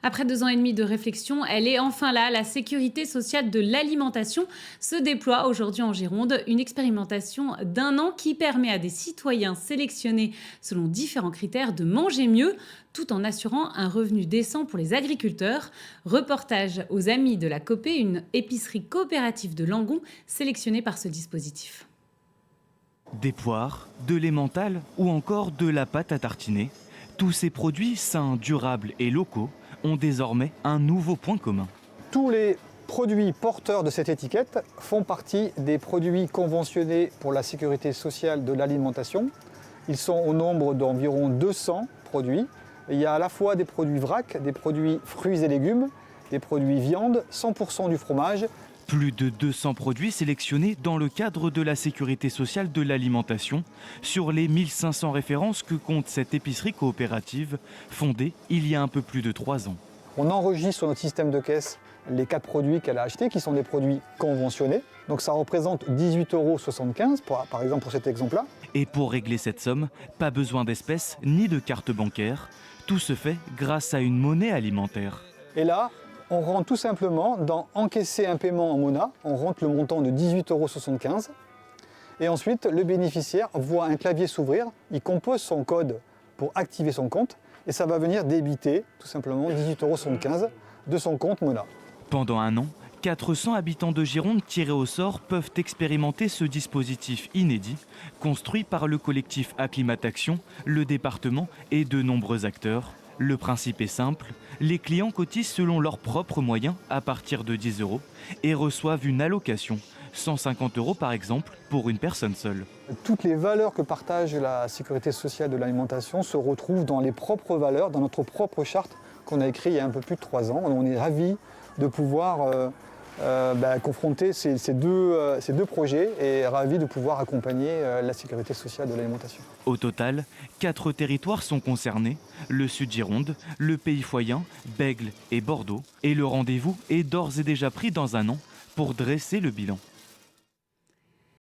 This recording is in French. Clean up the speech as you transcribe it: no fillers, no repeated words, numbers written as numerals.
Après 2 ans et demi de réflexion, elle est enfin là. La sécurité sociale de l'alimentation se déploie aujourd'hui en Gironde. Une expérimentation d'1 an qui permet à des citoyens sélectionnés selon différents critères de manger mieux, tout en assurant un revenu décent pour les agriculteurs. Reportage aux Amis de la Copé, une épicerie coopérative de Langon sélectionnée par ce dispositif. Des poires, de l'emmental ou encore de la pâte à tartiner. Tous ces produits sains, durables et locaux ont désormais un nouveau point commun. Tous les produits porteurs de cette étiquette font partie des produits conventionnés pour la sécurité sociale de l'alimentation. Ils sont au nombre d'environ 200 produits. Il y a à la fois des produits vrac, des produits fruits et légumes, des produits viande, 100% du fromage. Plus de 200 produits sélectionnés dans le cadre de la sécurité sociale de l'alimentation sur les 1500 références que compte cette épicerie coopérative fondée il y a un peu plus de 3 ans. On enregistre sur notre système de caisse les 4 produits qu'elle a achetés, qui sont des produits conventionnés. Donc ça représente 18,75 € par exemple pour cet exemple-là. Et pour régler cette somme, pas besoin d'espèces ni de carte bancaire. Tout se fait grâce à une monnaie alimentaire. Et là, on rentre tout simplement dans encaisser un paiement en MONA, on rentre le montant de 18,75 € et ensuite le bénéficiaire voit un clavier s'ouvrir, il compose son code pour activer son compte et ça va venir débiter tout simplement 18,75 € de son compte MONA. Pendant 1 an, 400 habitants de Gironde tirés au sort peuvent expérimenter ce dispositif inédit, construit par le collectif Acclimataction, le département et de nombreux acteurs. Le principe est simple, les clients cotisent selon leurs propres moyens à partir de 10 € et reçoivent une allocation, 150 € par exemple, pour une personne seule. Toutes les valeurs que partage la sécurité sociale de l'alimentation se retrouvent dans les propres valeurs, dans notre propre charte qu'on a écrite il y a un peu plus de 3 ans. On est ravis de pouvoir confronter ces deux projets et ravis de pouvoir accompagner la sécurité sociale de l'alimentation. Au total, 4 territoires sont concernés, le Sud Gironde, le Pays Foyen, Bègles et Bordeaux. Et le rendez-vous est d'ores et déjà pris dans 1 an pour dresser le bilan.